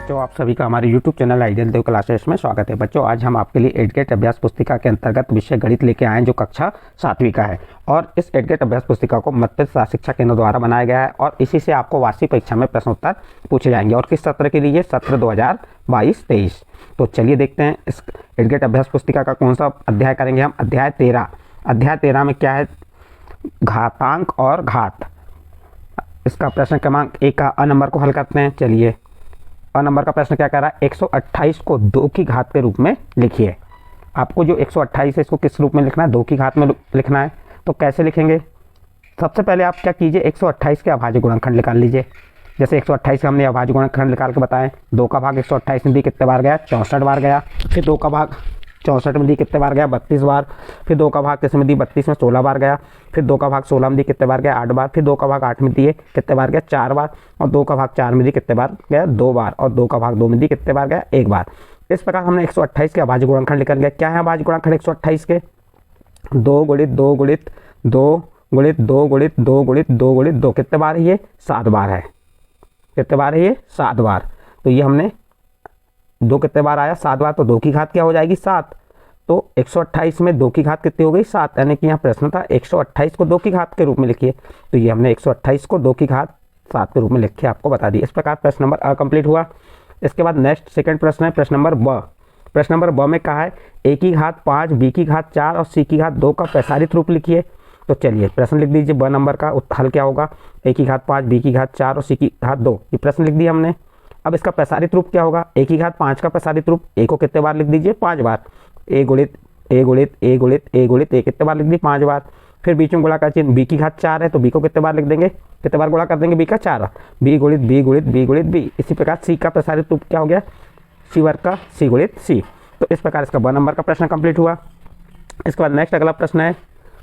बच्चों, आप सभी का हमारे YouTube चैनल आइडियल देव क्लासेस में स्वागत है। बच्चों, आज हम आपके लिए एडगेट अभ्यास पुस्तिका के अंतर्गत विषय गणित लेके आए हैं, जो कक्षा 7वीं का है। और इस एडगेट अभ्यास पुस्तिका को मध्य प्रदेश शिक्षा केंद्र द्वारा बनाया गया है और इसी से आपको वार्षिक परीक्षा में प्रश्न उत्तर पूछे जाएंगे। और किस सत्र के लिए? सत्र 2022-23। तो चलिए देखते हैं इस एडगेट अभ्यास पुस्तिका का कौन सा अध्याय करेंगे हम। अध्याय 13। अध्याय 13 में क्या है? घातांक और घात। इसका प्रश्न क्रमांक 1 का अ नंबर को हल करते हैं। चलिए, अ नंबर का प्रश्न क्या कह रहा है? 128 को 2 की घात के रूप में लिखिए। आपको जो 128 है इसको किस रूप में लिखना है? 2 की घात में लिखना है। तो कैसे लिखेंगे? सबसे पहले आप क्या कीजिए, 128 के अभाज्य गुणनखंड निकाल लीजिए। जैसे 128 का हमने अभाज्य गुणनखंड निकाल के बताएं। 2 का भाग 128 में दी कितने बार गया? 64 बार गया। फिर 2 का भाग 64 में दी कितने बार गया? 32 बार। फिर 2 का भाग किस में दी? 32 में 16 बार गया। फिर 2 का भाग 16 में दी कितने बार गया? 8 बार। फिर 2 का भाग 8 में दिए कितने बार गया? 4 बार। और 2 का भाग 4 में दी कितने बार गया? 2 बार। और 2 का भाग 2 में दी कितने बार गया? 1 बार। इस प्रकार हमने 128 के अभाज्य गुणनखंड निकल गया। क्या है अभाज्य गुणनखंड 128 के? 2 गुणित 2 गुणित 2 गुणित 2 गुणित 2 गुणित 2 गुणित 2। कितने बार है ये? 7 बार है। कितने बार है ये? 7 बार। तो ये हमने 2 कितने बार आया? 7 बार। तो 2 की घात क्या हो जाएगी? 7। तो 128 में 2 की घात कितनी हो गई? 7। यानी कि यहाँ प्रश्न था 128 को 2 की घात के रूप में लिखिए। तो ये हमने 128 को 2 की घात 7 के रूप में लिख के आपको बता दी। इस प्रकार प्रश्न नंबर अ कंप्लीट हुआ। इसके बाद नेक्स्ट सेकंड प्रश्न है प्रश्न नंबर ब। प्रश्न नंबर ब में कहा है a की घात 5, b की घात 4 और c की घात 2 का प्रसारित रूप लिखिए। तो चलिए प्रश्न लिख दीजिए। ब नंबर का हल क्या होगा? a की घात 5, b की घात 4 और c की घात 2। ये प्रश्न लिख दिया हमने। अब इसका प्रसारित रूप क्या होगा? a की घात 5 का प्रसारित रूप a को कितने बार लिख दीजिए? 5 बार। a गुणित a गुणित a गुणित a गुणित a कितने बार लिख दी? 5 बार। फिर बीच में गुणा का चिन्ह b की घात 4 है, तो b को कितने बार लिख देंगे? कितने बार गुणा कर देंगे? b का 4। b गुणित b गुणित b गुणित b। इसी प्रकार c का प्रसारित रूप क्या हो गया? c वर्ग का c गुणित c। तो इस प्रकार इसका ब नंबर का प्रश्न कंप्लीट हुआ। इसके बाद नेक्स्ट अगला प्रश्न है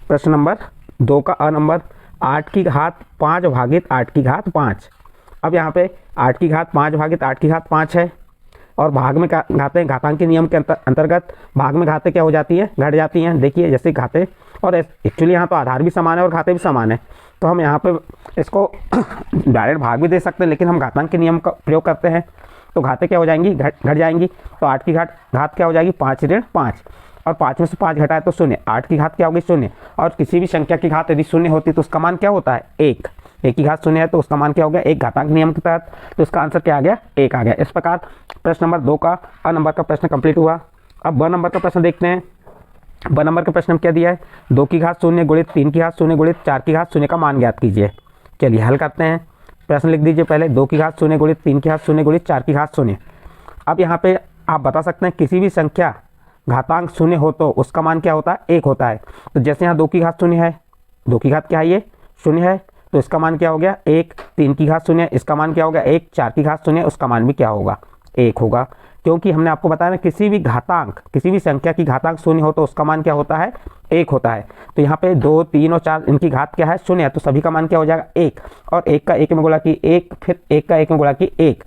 प्रश्न नंबर 2 का अ नंबर। 8 की घात 5 भागित 8 की घात 5। अब यहाँ पे 8 की घात 5 भागित 8 की घात 5 है और भाग में घातें घातांक के नियम के अंतर्गत भाग में घातें क्या हो जाती है? घट जाती हैं। देखिए जैसे घातें, और एक्चुअली यहाँ तो आधार भी समान है और घातें भी समान है, तो हम यहाँ पे इसको डायरेक्ट भाग भी दे सकते हैं, लेकिन हम घातांक के नियम का प्रयोग करते हैं तो घातें क्या हो जाएंगी? घट जाएंगी। तो 8 की घात क्या हो जाएगी? 5 ऋण 5। और 5 में से 5 घटाए तो 0। 8 की घात क्या होगी? 0। और किसी भी संख्या की घात यदि 0 होती तो उसका मान क्या होता है? 1। 1 की घात 0 है तो उसका मान क्या हो गया? 1 घातांक नियम के तहत। तो इसका आंसर क्या आ गया? 1 आ गया। इस प्रकार प्रश्न नंबर 2 का अ नंबर का प्रश्न कंप्लीट हुआ। अब ब नंबर का प्रश्न देखते हैं। ब नंबर का प्रश्न में क्या दिया है? 2 की घात 0 गुणित 3 की घात 0 गुणित 4 की घात 0 का मान ज्ञात कीजिए। चलिए हल करते हैं। प्रश्न लिख दीजिए पहले। 2 की घात 0 गुणित 3 की घात 0 गुणित 4 की घात 0। अब यहाँ पे आप बता सकते हैं किसी भी संख्या घातांक 0 हो तो उसका मान क्या होता है? 1 होता है। तो जैसे यहाँ 2 की घात 0 है, 2 की घात क्या है? ये 0 है, तो इसका मान क्या हो गया? 1। 3 की घात 0 है, इसका मान क्या हो गया? 1। 4 की घात 0 है, उसका मान भी क्या होगा? 1 होगा। क्योंकि हमने आपको बताया ना, किसी भी घातांक, किसी भी संख्या की घातांक 0 हो तो उसका मान क्या होता है? 1 होता है। तो यहाँ पे 2, 3 और 4 इनकी घात क्या है? 0 है, तो सभी का मान क्या हो जाएगा? 1। और 1 का 1 में गुणा की 1, फिर 1 का 1 में गुणा की 1।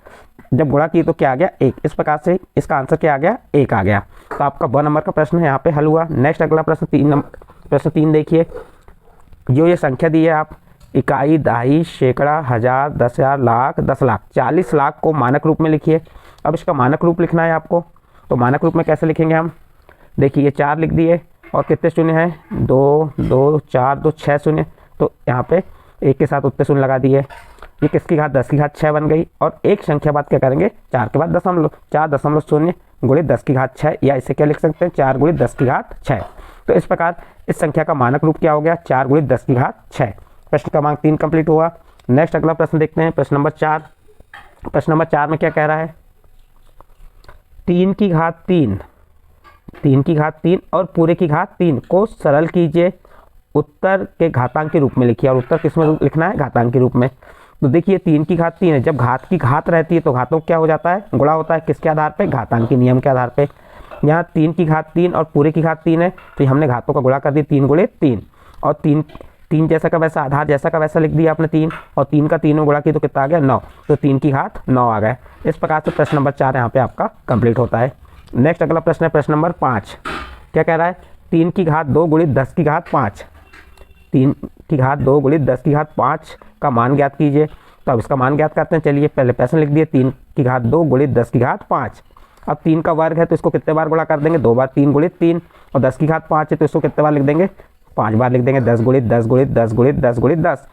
जब गुणा की तो क्या आ गया? 1। इस प्रकार से इसका आंसर क्या आ गया? 1 आ गया। तो आपका ब नंबर का प्रश्न यहाँ पे हल हुआ। नेक्स्ट अगला प्रश्न 3 देखिए। जो ये संख्या दी है आप, इकाई, दहाई, सैकड़ा, हजार, 10,000, लाख, 10 लाख, 40 लाख को मानक रूप में लिखिए। अब इसका मानक रूप लिखना है आपको। तो मानक रूप में कैसे लिखेंगे हम? देखिए ये 4 लिख दिए और कितने शून्य हैं? 2, 2, 4, 2, 6 शून्य। तो यहाँ पे 1 के साथ उत्तर शून्य लगा दिए। ये किसकी घात? 10 की घात 6 बन गई। और एक संख्या बाद क्या करेंगे? 4 के बाद दशमलव, 4.0 गुणित 10 की घात 6, या इसे क्या लिख सकते हैं? 4 गुणित 10 की घात 6। तो इस प्रकार इस संख्या का मानक रूप क्या हो गया? 4 गुणित 10 की घात 6। प्रश्न क्रमांक 3 कंप्लीट हुआ। नेक्स्ट अगला प्रश्न देखते हैं प्रश्न नंबर 4। प्रश्न नंबर 4 में क्या कह रहा है? 3 की घात 3, 3 की घात 3 और पूरे की घात 3 को सरल कीजिए। उत्तर के घातांक के रूप में लिखिए। और उत्तर किस में लिखना है? घातांक के रूप में। तो देखिए 3 की घात 3 है, जब घात की घात रहती है तो घातों क्या हो जाता है? गुणा होता है। किसके आधार पे? घातांक के नियम के आधार पे। यहाँ 3 की घात 3 और पूरे की घात 3 है, तो हमने घातों का गुणा कर दिया 3 गुणित 3। और 3 जैसा का वैसा, आधार जैसा का वैसा लिख दिया आपने 3, और 3 का 3 में गुणा की तो कितना आ गया? 9। तो 3 की घात 9 आ गए। इस प्रकार से प्रश्न नंबर 4 यहाँ पे आपका कंप्लीट होता है। नेक्स्ट अगला प्रश्न है प्रश्न नंबर 5। क्या कह रहा है? 3 की घात 2 गुणित 10 की घात 5। 3 की घात 2 गुणित 10 की घात 5 का मान ज्ञात कीजिए। तो अब इसका मान ज्ञात करते हैं। चलिए पहले प्रश्न लिख दिए 3 की घात 2 गुणित 10 की घात 5। अब 3 का वर्ग है तो इसको कितने बार गुणा कर देंगे, 2 बार, 3 गुणित 3, और 10 की घात 5 है तो इसको कितने बार लिख देंगे, 5 बार लिख देंगे। 10 गुणित 10 गुणित 10 गुणित 10 गुणित 10,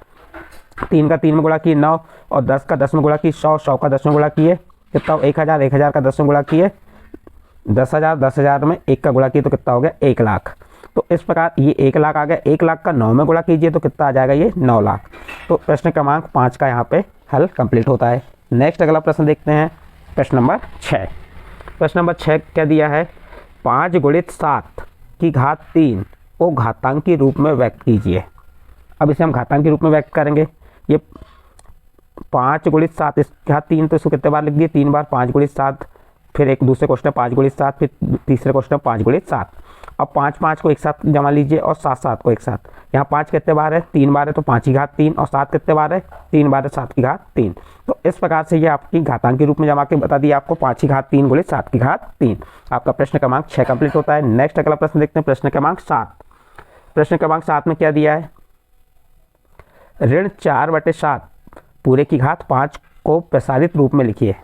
3 का 3 में गुणा किए 9, और 10 का 10 में गुणा किए 100, 100 का 10 में गुणा किए कितना, 1000, 1000 का 10 में गुणा किए 10,000, 10,000 में 1 का गुणा किए तो कितना हो गया, 1 लाख। तो इस प्रकार ये 1 लाख आ गया। 1 लाख का 9 में गुणा कीजिए तो कितना आ जाएगा, ये 9 लाख। तो प्रश्न क्रमांक 5 का यहाँ पे हल कंप्लीट होता है। नेक्स्ट अगला प्रश्न देखते हैं, प्रश्न नंबर 6। प्रश्न नंबर 6 क्या दिया है, 5 गुणित 7 की घात 3 को घातांकी रूप में व्यक्त कीजिए। अब इसे हम घातांकी रूप में व्यक्त करेंगे। ये 5 गुणित 7 इसकी घात 3 तो इसको कितने बार लिख दिए, 3 बार। 5 गुणित 7, फिर एक दूसरे क्वेश्चन 5 गुणित 7, फिर तीसरे क्वेश्चन 5 गुणित 7। अब 5 5 को एक साथ जमा लीजिए और 7 7 को एक साथ। यहाँ 5 कितने बार है, 3 बार है तो 5 की घात 3, और 7 कितने बार है, 3 बार है, 7 की घात 3। तो इस प्रकार से ये आपकी घातांक के रूप में जमा के बता दिया आपको, 5 की घात 3 गुणित 7 की घात 3। आपका प्रश्न क्रमांक 6 कंप्लीट होता है। नेक्स्ट अगला प्रश्न देखते हैं, प्रश्न क्रमांक 7। प्रश्न क्रमांक 7 में क्या दिया है, ऋण 4/7 पूरे की घात 5 को प्रसारित रूप में लिखिए।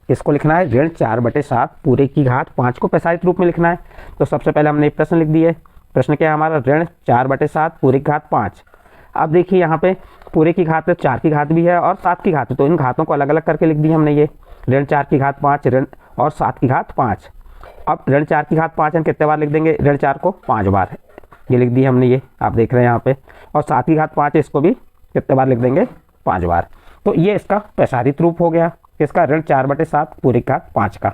इसको लिखना है, ऋण 4/7 पूरे की घात 5 को प्रसारित रूप में लिखना है। तो सबसे पहले हमने एक प्रश्न लिख दिए। प्रश्न क्या है हमारा, ऋण 4/7 पूरे की घात 5। अब देखिए यहाँ पे पूरे की घात है, 4 की घात भी है और 7 की घात है, तो इन घातों को अलग अलग करके लिख दिए हमने। ये ऋण 4 की घात 5 ऋण और 7 की घात 5। अब ऋण 4 की घात 5 हम कितने बार लिख देंगे, ऋण 4 को 5 बार, ये लिख दिए हमने, ये आप देख रहे हैं यहाँ पे। और 7 की घात 5 इसको भी कितने बार लिख देंगे, 5 बार। तो ये इसका प्रसारित रूप हो गया, इसका ऋण 4/7 पूरे की घात 5 का।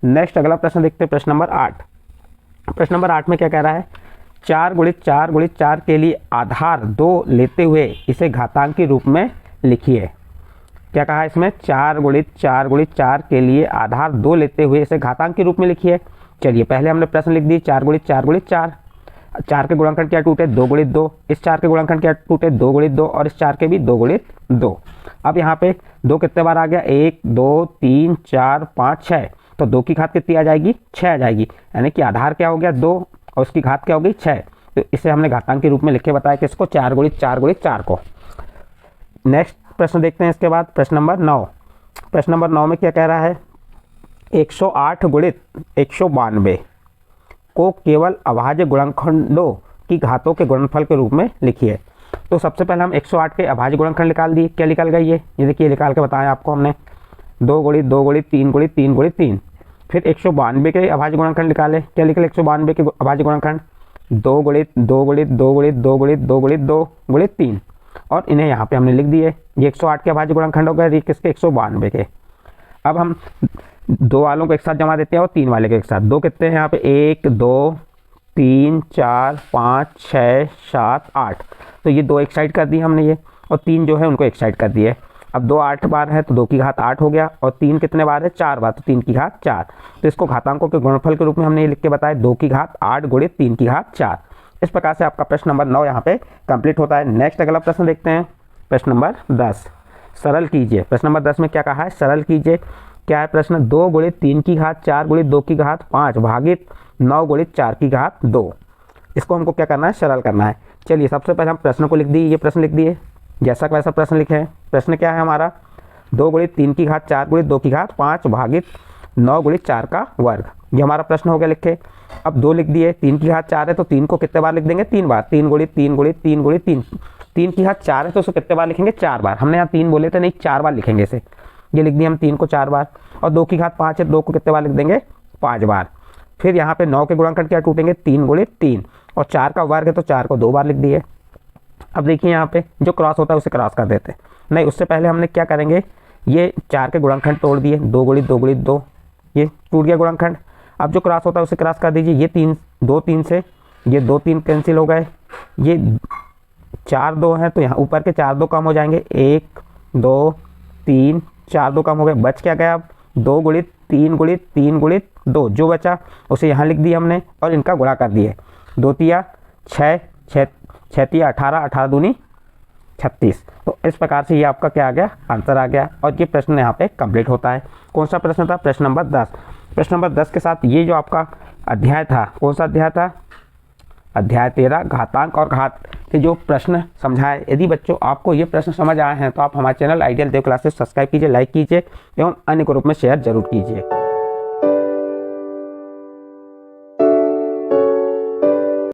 नेक्स्ट अगला प्रश्न देखते हैं, प्रश्न नंबर 8। प्रश्न नंबर 8 में क्या कह रहा है, 4 गुणित 4 गुणित 4 के लिए आधार 2 लेते हुए इसे घातांकी रूप में लिखिए। क्या कहा है इसमें, 4 गुणित 4 गुणित 4 के लिए आधार 2 लेते हुए इसे घातांकी रूप में लिखिए। चलिए पहले हमने प्रश्न लिख दिए 4 गुणित 4 गुणित 4। 4 के गुणनखंड क्या टूटे, 2 गुणित 2। इस 4 के गुणनखंड क्या टूटे, 2 गुणित 2, और इस 4 के भी 2 गुणित 2। अब यहाँ पे 2 कितने बार आ गया, 1 2 3 4 5 6। तो 2 की घात कितनी आ जाएगी, 6 आ जाएगी। यानी कि आधार क्या हो गया 2 और उसकी घात क्या हो गई 6। तो इसे हमने घातांक के रूप में लिख के बताया किसको, 4 गुणित 4 गुणित 4 को। नेक्स्ट प्रश्न देखते हैं इसके बाद, प्रश्न नंबर 9। प्रश्न नंबर 9 में क्या कह रहा है, 108 गुणित 192 को केवल अभाज्य गुणनखंडों की घातों के गुणनफल के रूप में लिखिए। तो सबसे पहले हम 108 के अभाज्य गुणनखंड निकाल दिए। क्या निकल गई ये देखिए निकाल के बताया आपको हमने, 2 गुणित 2 गुणित 3 गुणित 3 गुणित 3। फिर 192 के अभाज्य गुणनखंड निकाले। क्या निकले 192 के अभाज्य गुणनखंड, 2 गुणित 2 गुणित 2 गुणित 2 गुणित 2 गुणित 2 गुणित 3, और इन्हें यहाँ पे हमने लिख दिए। ये 108 के अभाज्य गुणनखंड हो गए, किसके, 192 के। अब हम 2 वालों को एक साथ जमा देते हैं और 3 वाले के एक साथ। 2 कितने हैं यहाँ पे, 1 2 3 4 5 6 7 8। तो ये 2 एक साइड कर दिए हमने ये, और 3 जो है उनको एक साइड कर दिए। अब 2 8 बार है तो 2 की घात 8 हो गया, और 3 कितने बार है, 4 बार, तो 3 की घात 4। तो इसको घातांकों के गुणनफल के रूप में हमने ये लिख के बताया, 2 की घात 8 गुणित 3 की घात 4। इस प्रकार से आपका प्रश्न नंबर 9 यहाँ पे कंप्लीट होता है। नेक्स्ट अगला प्रश्न देखते हैं, प्रश्न नंबर 10। सरल कीजिए। प्रश्न नंबर 10 में क्या कहा है, सरल कीजिए। क्या है प्रश्न, 2 गुणित 3 की घात 4 गुणित 2 की घात 5 भागित 9 गुणित 4 की घात 2। इसको हमको क्या करना है, सरल करना है। चलिए सबसे पहले हम प्रश्न को लिख दिए, ये प्रश्न लिख दिए, जैसा का वैसा प्रश्न लिखे हैं। प्रश्न क्या है हमारा, 2 गुणित 3 की घात 4 गुणित 2 की घात 5 भागित 9 गुणित 4 का वर्ग। ये हमारा प्रश्न हो गया लिखे। अब 2 लिख दिए, 3 की घात 4 है तो 3 को कितने बार लिख देंगे, 3 बार। 3 गुणित 3 गुणित 3 गुणित 3। 3 की घात 4 है तो उसको कितने बार लिखेंगे, 4 बार। हमने यहाँ 3 बोले थे, नहीं 4 बार लिखेंगे इसे। ये लिख दिए हम 3 को 4 बार। और 2 की घात 5 है, 2 को कितने बार लिख देंगे, 5 बार। फिर यहाँ पे 9 के गुणनखंड क्या टूटेंगे, 3 गुणित 3, और 4 का वर्ग है तो 4 को 2 बार लिख दिए। अब देखिए यहाँ पे जो क्रॉस होता है उसे क्रॉस कर देते हैं। नहीं, उससे पहले हमने क्या करेंगे, ये 4 के गुणनखंड तोड़ दिए, 2 गुणित 2 गुणित 2, ये टूट गया गुणनखंड। अब जो क्रॉस होता है उसे क्रॉस कर दीजिए। ये 3 2 3 से ये 2 3 कैंसिल हो गए, ये 4 2 हैं तो यहाँ ऊपर के 4 2 कम हो जाएंगे, 1 2 3 4 2 कम हो गए। बच क्या गया, अब 2 गुणित 3 गुणित 3 गुणित 2, जो बचा उसे यहाँ लिख दिया हमने और इनका गुणा कर दिए। 2 तिया 6 6 तिया 18 18 दूनी 36। तो इस प्रकार से ये आपका क्या आ गया, आंसर आ गया। और ये प्रश्न यहाँ पे कंप्लीट होता है। कौन सा प्रश्न था, प्रश्न नंबर 10। प्रश्न नंबर 10 के साथ ये जो आपका अध्याय था, कौन सा अध्याय था, अध्याय 13 घातांक और घात के जो प्रश्न समझाए। यदि बच्चों आपको ये प्रश्न समझ आए हैं तो आप हमारे चैनल आइडियल देव क्लासेस सब्सक्राइब कीजिए, लाइक कीजिए एवं अन्य ग्रुप में शेयर जरूर कीजिए।